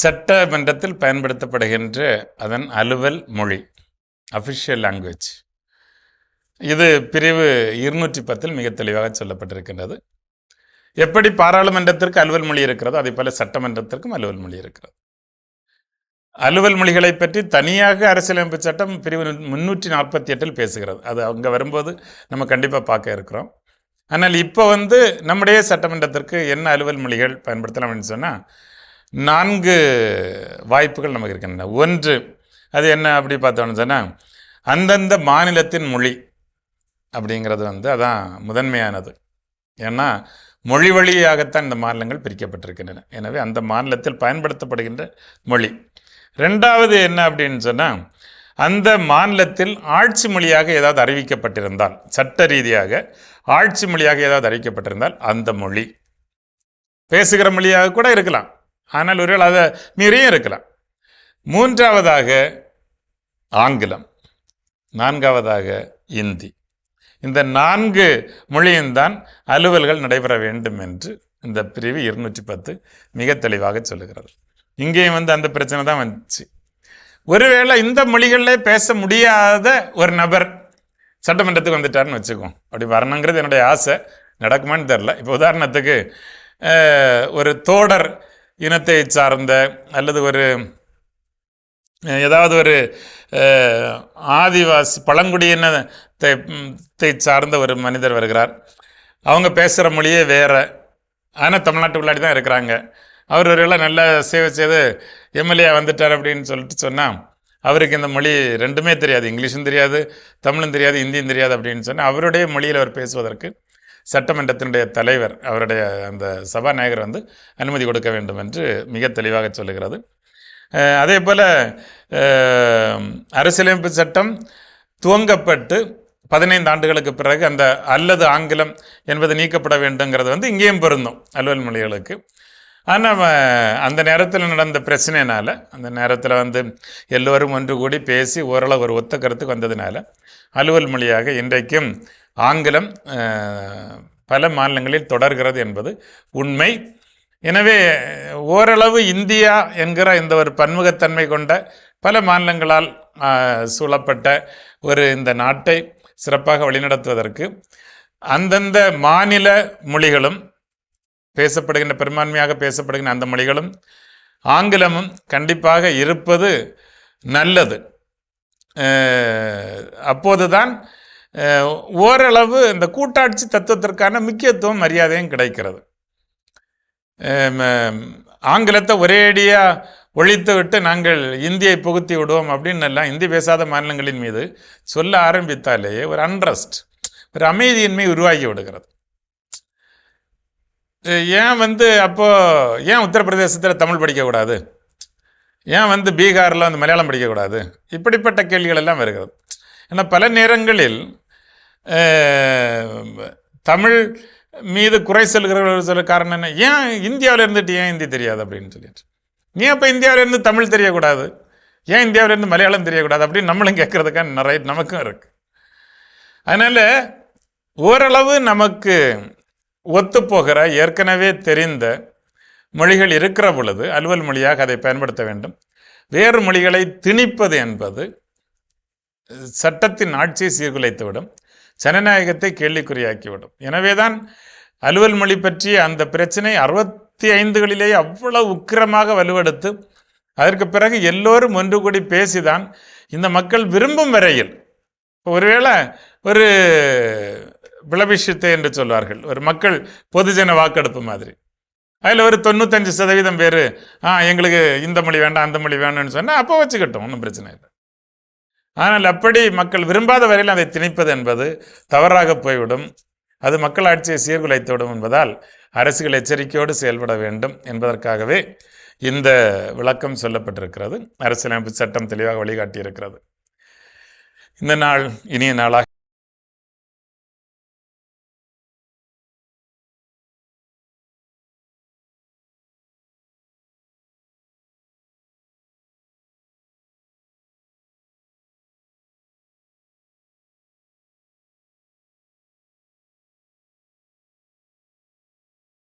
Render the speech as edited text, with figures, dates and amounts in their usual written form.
சட்டமன்றத்தில் பயன்படுத்தப்படுகின்ற அதன் அலுவல் மொழி, அஃபிஷியல் லாங்குவேஜ். இது பிரிவு 210 மிக தெளிவாக சொல்லப்பட்டிருக்கின்றது. எப்படி பாராளுமன்றத்திற்கு அலுவல் மொழி இருக்கிறதோ அதே போல சட்டமன்றத்திற்கும் அலுவல் மொழி இருக்கிறது. அலுவல் மொழிகளை பற்றி தனியாக அரசியலமைப்பு சட்டம் பிரிவு 348 பேசுகிறது. அது அங்கே வரும்போது நம்ம கண்டிப்பாக பார்க்க இருக்கிறோம். ஆனால் இப்போ நம்முடைய சட்டமன்றத்திற்கு என்ன அலுவல் மொழிகள் பயன்படுத்தலாம் அப்படின்னு சொன்னால் 4 வாய்ப்புகள் நமக்கு இருக்கின்றன. ஒன்று, அது என்ன அப்படி பார்த்தோம்னு சொன்னால் அந்தந்த மாநிலத்தின் மொழி அப்படிங்கிறது அதான் முதன்மையானது. ஏன்னா மொழி வழியாகத்தான் இந்த மாநிலங்கள் பிரிக்கப்பட்டிருக்கின்றன. எனவே அந்த மாநிலத்தில் பயன்படுத்தப்படுகின்ற மொழி. ரெண்டாவது என்ன அப்படின்னு சொன்னால் அந்த மாநிலத்தில் ஆட்சி மொழியாக ஏதாவது அறிவிக்கப்பட்டிருந்தால், சட்ட ரீதியாக ஆட்சி மொழியாக ஏதாவது அறிவிக்கப்பட்டிருந்தால் அந்த மொழி பேசுகிற மொழியாக கூட இருக்கலாம். ஆனால் ஒருவேளை அதை மீறியும் இருக்கலாம். மூன்றாவதாக ஆங்கிலம், நான்காவதாக இந்தி. இந்த 4 மொழியும் தான் அலுவல்கள் நடைபெற வேண்டும் என்று இந்த பிரிவு 210 மிக தெளிவாக சொல்லுகிறது. இங்கேயும் அந்த பிரச்சனை தான் வந்துச்சு. ஒருவேளை இந்த மொழிகளில் பேச முடியாத ஒரு நபர் சட்டமன்றத்துக்கு வந்துட்டாருன்னு வச்சுக்கோம். அப்படி வரணுங்கிறது என்னுடைய ஆசை. நடக்குமான்னு தெரில. இப்போ உதாரணத்துக்கு ஒரு தோடர் இனத்தை சார்ந்த அல்லது ஏதாவது ஒரு ஆதிவாசி பழங்குடியினத்தை சார்ந்த ஒரு மனிதர் வருகிறார். அவங்க பேசுகிற மொழியே வேறு, ஆனால் தமிழ்நாட்டுக்குள்ளாடி தான் இருக்கிறாங்க. அவர் ஒருவேளை நல்ல சேவை செய்து எம்எல்ஏ வந்துட்டார் அப்படின்னு சொல்லிட்டு சொன்னால் அவருக்கு இந்த மொழி ரெண்டுமே தெரியாது, இங்கிலீஷும் தெரியாது, தமிழும் தெரியாது, இந்தியும் தெரியாது அப்படின்னு சொன்னால் அவருடைய மொழியில் அவர் பேசுவதற்கு சட்டமன்றத்தினுடைய தலைவர், அவருடைய அந்த சபாநாயகர் அனுமதி கொடுக்க வேண்டும் என்று மிக தெளிவாக சொல்லுகிறது. அதே போல் அரசியலமைப்பு சட்டம் துவங்கப்பட்டு 15 ஆண்டுகளுக்கு பிறகு அந்த அல்லது ஆங்கிலம் என்பது நீக்கப்பட வேண்டுங்கிறது இங்கேயும் பொருந்தும் அலுவல் மொழிகளுக்கு. ஆனால் அந்த நேரத்தில் நடந்த பிரச்சனைனால, அந்த நேரத்தில் எல்லோரும் ஒன்று கூடி பேசி ஓரளவு ஒரு ஒத்த கருத்துக்கு வந்ததுனால அலுவல் மொழியாக இன்றைக்கும் ஆங்கிலம் பல மாநிலங்களில் தொடர்கிறது என்பது உண்மை. எனவே ஓரளவு இந்தியா என்கிற இந்த ஒரு பன்முகத்தன்மை கொண்ட பல மாநிலங்களால் சூழப்பட்ட இந்த நாட்டை சிறப்பாக வழிநடத்துவதற்கு அந்தந்த மாநில மொழிகளும் பேசப்படுகின்ற, பெரும்பான்மையாக பேசப்படுகின்ற அந்த மொழிகளும் ஆங்கிலமும் கண்டிப்பாக இருப்பது நல்லது. அப்போதுதான் ஓரளவு இந்த கூட்டாட்சி தத்துவத்திற்கான முக்கியத்துவம் மரியாதையும் கிடைக்கிறது. ஆங்கிலத்தை ஒரேடியாக ஒழித்து விட்டு நாங்கள் இந்தியை புகுத்தி விடுவோம் அப்படின்னு எல்லாம் இந்தி பேசாத மாநிலங்களின் மீது சொல்ல ஆரம்பித்தாலேயே ஒரு அன்ட்ரஸ்ட், ஒரு அமைதியின்மை உருவாகி விடுகிறது. ஏன் அப்போது ஏன் உத்தரப்பிரதேசத்தில் தமிழ் படிக்கக்கூடாது, ஏன் பீகாரில் மலையாளம் படிக்கக்கூடாது, இப்படிப்பட்ட கேள்விகள் எல்லாம் வருகிறது. ஏன்னா பல நேரங்களில் தமிழ் மீது குறை சொல்கிறவர்கள் சொல்ல காரணம் என்ன, ஏன் இந்தியாவில் இருந்துட்டு ஏன் ஹிந்தி தெரியாது அப்படின்னு சொல்லிட்டு, ஏன் அப்போ இந்தியாவிலேருந்து தமிழ் தெரியக்கூடாது, ஏன் இந்தியாவிலேருந்து மலையாளம் தெரியக்கூடாது அப்படின்னு நம்மளும் கேட்குறதுக்கான நிறைய நமக்கும் இருக்குது. அதனால் ஓரளவு நமக்கு ஒத்துப்போகிற ஏற்கனவே தெரிந்த மொழிகள் இருக்கிற பொழுது அலுவல் மொழியாக அதை பயன்படுத்த வேண்டும். வேறு மொழிகளை திணிப்பது என்பது சட்டத்தின் ஆட்சியை சீர்குலைத்துவிடும், ஜனநாயகத்தை கேள்விக்குறியாக்கிவிடும். எனவே தான் அலுவல் மொழி பற்றிய அந்த பிரச்சனை 65களிலேயே அவ்வளவு உக்கிரமாக வலுவெடுத்து அதற்கு பிறகு எல்லோரும் ஒன்று கூடி பேசிதான் இந்த மக்கள் விரும்பும் வரையில், ஒருவேளை ஒரு பிளபிஷத்தை என்று சொல்வார்கள், ஒரு மக்கள் பொதுஜன வாக்கெடுப்பு மாதிரி, அதில் ஒரு 95% பேர் எங்களுக்கு இந்த மொழி வேண்டாம் அந்த மொழி வேணும்னு சொன்னால் அப்போ வச்சுக்கிட்டோம், ஒன்றும் பிரச்சனை இல்லை. ஆனால் அப்படி மக்கள் விரும்பாத வரையில் அதை திணிப்பது என்பது தவறாக போய்விடும், அது மக்கள் ஆட்சியை சீர்குலைத்துவிடும் என்பதால் அரசுகள் எச்சரிக்கையோடு செயல்பட வேண்டும் என்பதற்காகவே இந்த விளக்கம் சொல்லப்பட்டிருக்கிறது. அரசியலமைப்பு சட்டம் தெளிவாக வழிகாட்டியிருக்கிறது. இந்த நாள் இனிய நாளாக